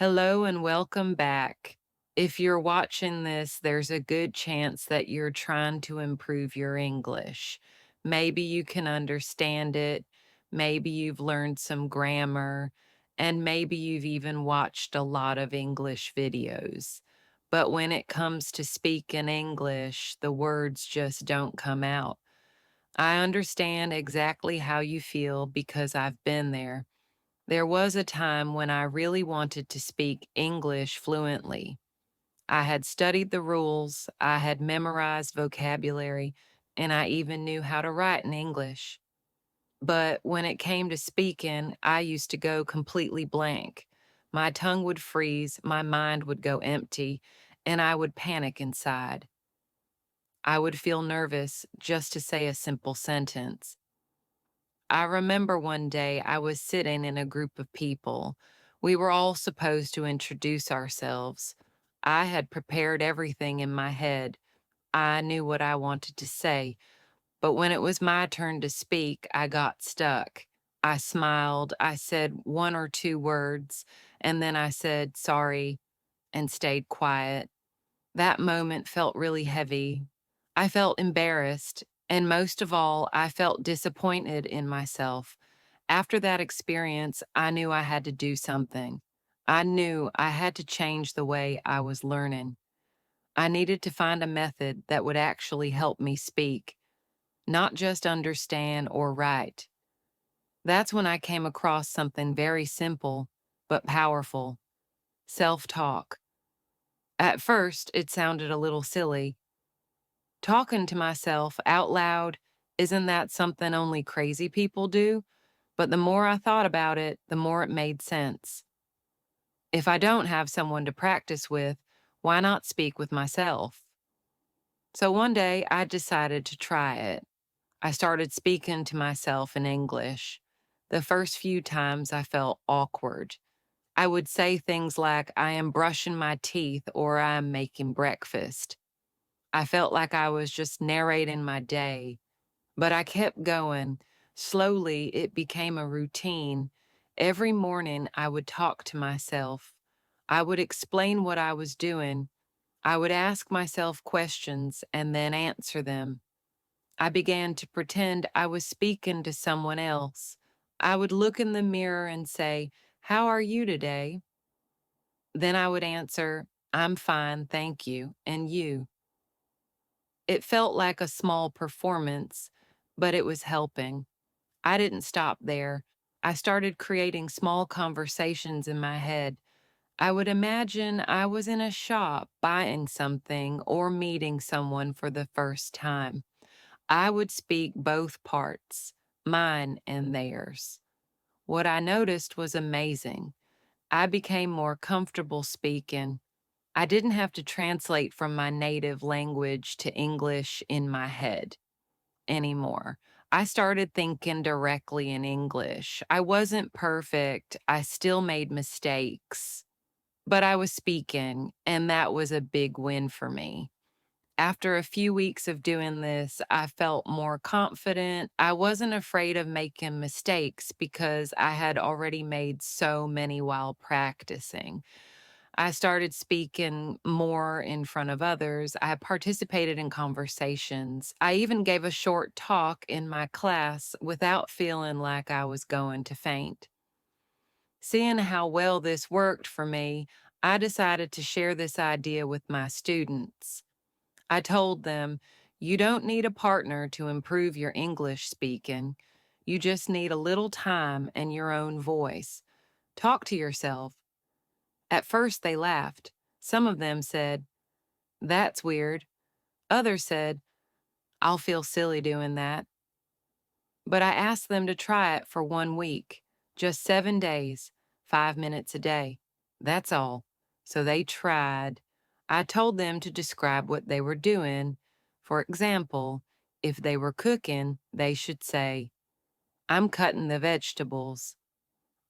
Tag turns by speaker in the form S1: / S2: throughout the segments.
S1: Hello and welcome back. If you're watching this, there's a good chance that you're trying to improve your English. Maybe you can understand it, maybe you've learned some grammar, and maybe you've even watched a lot of English videos. But when it comes to speaking English, the words just don't come out. I understand exactly how you feel because I've been there. There was a time when I really wanted to speak English fluently. I had studied the rules, I had memorized vocabulary, and I even knew how to write in English. But when it came to speaking, I used to go completely blank. My tongue would freeze, my mind would go empty, and I would panic inside. I would feel nervous just to say a simple sentence. I remember one day I was sitting in a group of people. We were all supposed to introduce ourselves. I had prepared everything in my head. I knew what I wanted to say, but when it was my turn to speak, I got stuck. I smiled, I said one or two words, and then I said sorry and stayed quiet. That moment felt really heavy. I felt embarrassed, and most of all, I felt disappointed in myself. After that experience, I knew I had to do something. I knew I had to change the way I was learning. I needed to find a method that would actually help me speak, not just understand or write. That's when I came across something very simple but powerful: self talk. At first, it sounded a little silly. Talking to myself out loud, isn't that something only crazy people do? But the more I thought about it, the more it made sense. If I don't have someone to practice with, why not speak with myself? So one day I decided to try it. I started speaking to myself in English. The first few times I felt awkward. I would say things like, I am brushing my teeth or I am making breakfast. I felt like I was just narrating my day. But I kept going. Slowly, it became a routine. Every morning, I would talk to myself. I would explain what I was doing. I would ask myself questions and then answer them. I began to pretend I was speaking to someone else. I would look in the mirror and say, "How are you today?" Then I would answer, "I'm fine, thank you. And you?" It felt like a small performance, but it was helping. I didn't stop there. I started creating small conversations in my head. I would imagine I was in a shop buying something or meeting someone for the first time. I would speak both parts, mine and theirs. What I noticed was amazing. I became more comfortable speaking. I didn't have to translate from my native language to English in my head anymore. I started thinking directly in English. I wasn't perfect. I still made mistakes, but I was speaking, and that was a big win for me. After a few weeks of doing this, I felt more confident. I wasn't afraid of making mistakes because I had already made so many while practicing. I started speaking more in front of others. I participated in conversations. I even gave a short talk in my class without feeling like I was going to faint. Seeing how well this worked for me, I decided to share this idea with my students. I told them, you don't need a partner to improve your English speaking. You just need a little time and your own voice. Talk to yourself. At first, they laughed. Some of them said, "That's weird." Others said, "I'll feel silly doing that." But I asked them to try it for 1 week, just 7 days, 5 minutes a day. That's all. So they tried. I told them to describe what they were doing. For example, if they were cooking, they should say, "I'm cutting the vegetables.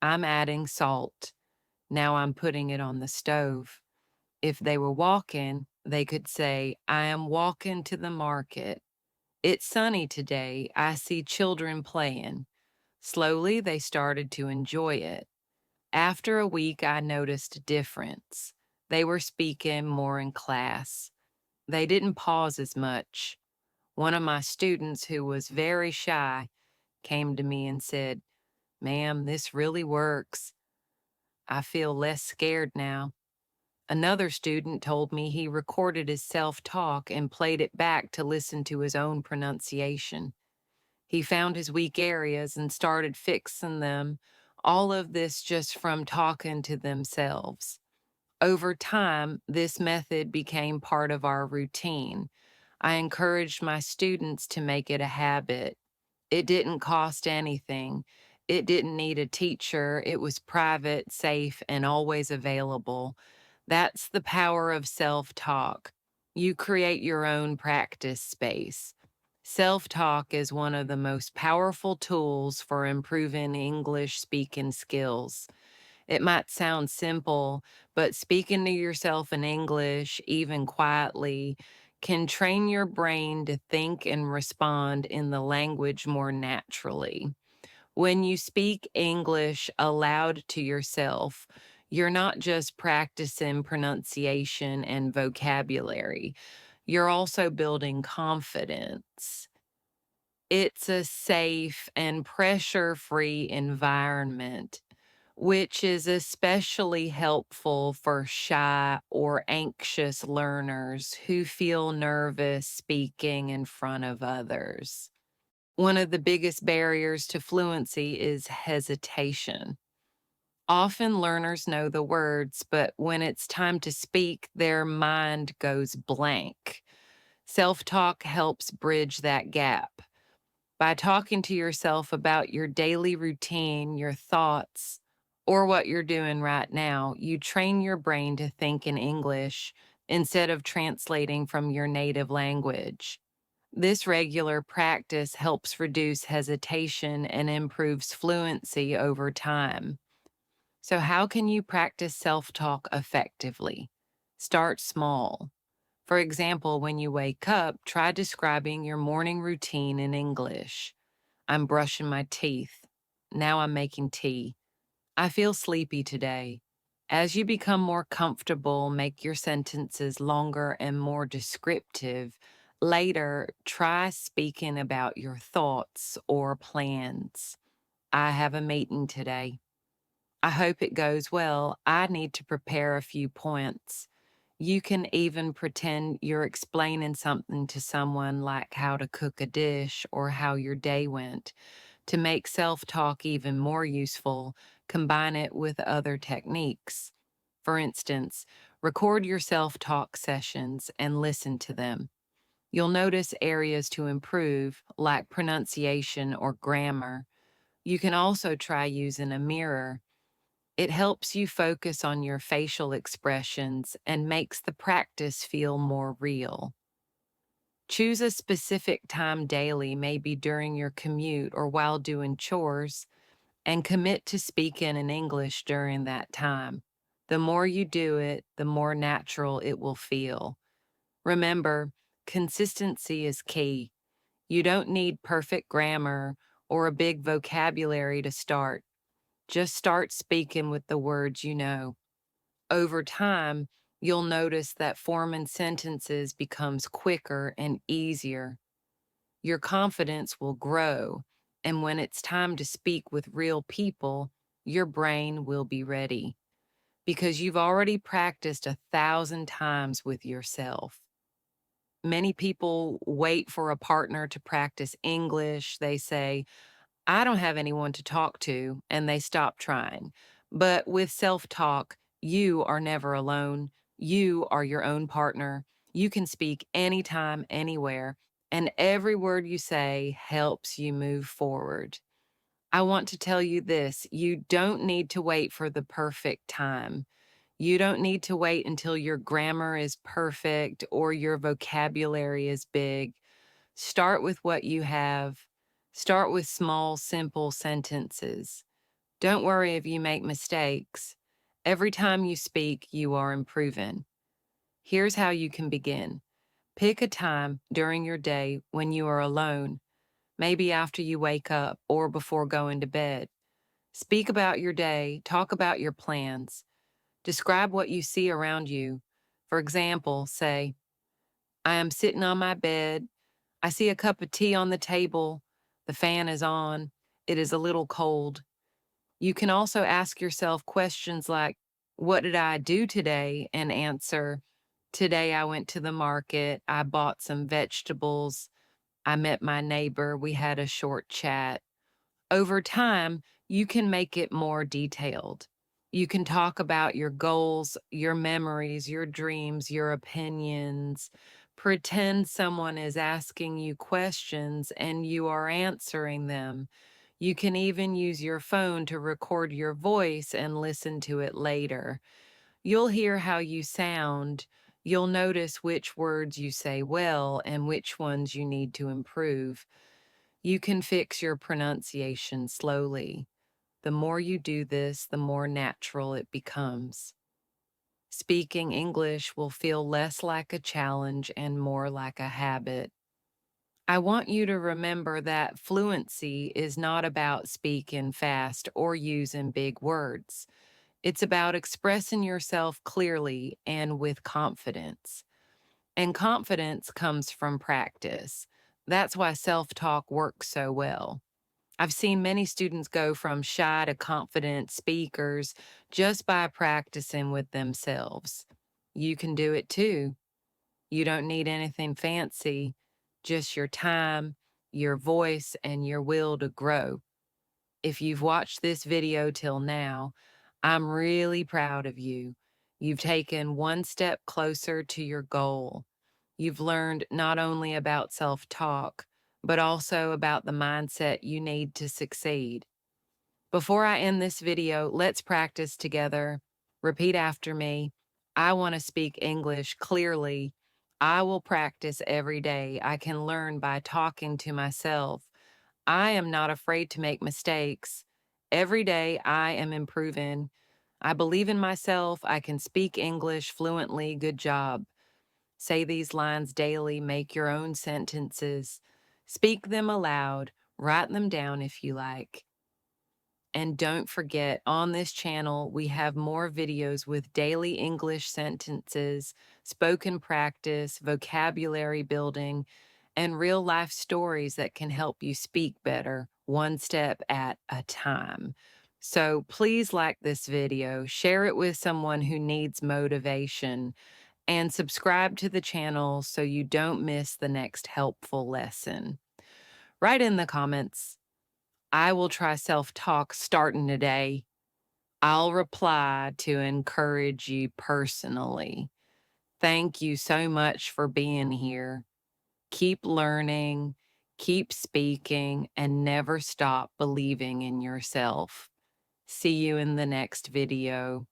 S1: I'm adding salt. Now I'm putting it on the stove." If they were walking, they could say, "I am walking to the market. It's sunny today. I see children playing." Slowly, they started to enjoy it. After a week, I noticed a difference. They were speaking more in class. They didn't pause as much. One of my students, who was very shy, came to me and said, "Ma'am, this really works. I feel less scared now." Another student told me he recorded his self talk and played it back to listen to his own pronunciation. He found his weak areas and started fixing them. All of this just from talking to themselves. Over time, this method became part of our routine. I encouraged my students to make it a habit. It didn't cost anything. It didn't need a teacher. It was private, safe, and always available. That's the power of self talk. You create your own practice space. Self talk is one of the most powerful tools for improving English speaking skills. It might sound simple, but speaking to yourself in English, even quietly, can train your brain to think and respond in the language more naturally. When you speak English aloud to yourself, you're not just practicing pronunciation and vocabulary, you're also building confidence. It's a safe and pressure free environment, which is especially helpful for shy or anxious learners who feel nervous speaking in front of others. One of the biggest barriers to fluency is hesitation. Often learners know the words, but when it's time to speak, their mind goes blank. Self talk helps bridge that gap. By talking to yourself about your daily routine, your thoughts, or what you're doing right now, you train your brain to think in English instead of translating from your native language. This regular practice helps reduce hesitation and improves fluency over time. So, how can you practice self talk effectively? Start small. For example, when you wake up, try describing your morning routine in English. I'm brushing my teeth. Now I'm making tea. I feel sleepy today. As you become more comfortable, make your sentences longer and more descriptive. Later, try speaking about your thoughts or plans. I have a meeting today. I hope it goes well. I need to prepare a few points. You can even pretend you're explaining something to someone, like how to cook a dish or how your day went. To make self talk even more useful, combine it with other techniques. For instance, record your self talk sessions and listen to them. You'll notice areas to improve, like pronunciation or grammar. You can also try using a mirror. It helps you focus on your facial expressions and makes the practice feel more real. Choose a specific time daily, maybe during your commute or while doing chores, and commit to speaking in English during that time. The more you do it, the more natural it will feel. Remember, consistency is key. You don't need perfect grammar or a big vocabulary to start. Just start speaking with the words you know. Over time, you'll notice that forming sentences becomes quicker and easier. Your confidence will grow, and when it's time to speak with real people, your brain will be ready because you've already practiced 1,000 times with yourself. Many people wait for a partner to practice English. They say, "I don't have anyone to talk to," and they stop trying. But with self talk, you are never alone. You are your own partner. You can speak anytime, anywhere, and every word you say helps you move forward. I want to tell you this: you don't need to wait for the perfect time. You don't need to wait until your grammar is perfect or your vocabulary is big. Start with what you have. Start with small, simple sentences. Don't worry if you make mistakes. Every time you speak, you are improving. Here's how you can begin. Pick a time during your day when you are alone, maybe after you wake up or before going to bed. Speak about your day, talk about your plans, describe what you see around you. For example, say, I am sitting on my bed. I see a cup of tea on the table. The fan is on. It is a little cold. You can also ask yourself questions like, what did I do today? And answer, today I went to the market. I bought some vegetables. I met my neighbor. We had a short chat. Over time, you can make it more detailed. You can talk about your goals, your memories, your dreams, your opinions. Pretend someone is asking you questions and you are answering them. You can even use your phone to record your voice and listen to it later. You'll hear how you sound. You'll notice which words you say well and which ones you need to improve. You can fix your pronunciation slowly. The more you do this, the more natural it becomes. Speaking English will feel less like a challenge and more like a habit. I want you to remember that fluency is not about speaking fast or using big words. It's about expressing yourself clearly and with confidence. And confidence comes from practice. That's why self talk works so well. I've seen many students go from shy to confident speakers just by practicing with themselves. You can do it too. You don't need anything fancy, just your time, your voice, and your will to grow. If you've watched this video till now, I'm really proud of you. You've taken one step closer to your goal. You've learned not only about self talk, but also about the mindset you need to succeed. Before I end this video, let's practice together. Repeat after me. I want to speak English clearly. I will practice every day. I can learn by talking to myself. I am not afraid to make mistakes. Every day I am improving. I believe in myself. I can speak English fluently. Good job. Say these lines daily. Make your own sentences. Speak them aloud. Write them down if you like. And don't forget, on this channel, we have more videos with daily English sentences, spoken practice, vocabulary building, and real life stories that can help you speak better, one step at a time. So please like this video, share it with someone who needs motivation, and subscribe to the channel so you don't miss the next helpful lesson. Write in the comments, I will try self-talk starting today. I'll reply to encourage you personally. Thank you so much for being here. Keep learning, keep speaking, and never stop believing in yourself. See you in the next video.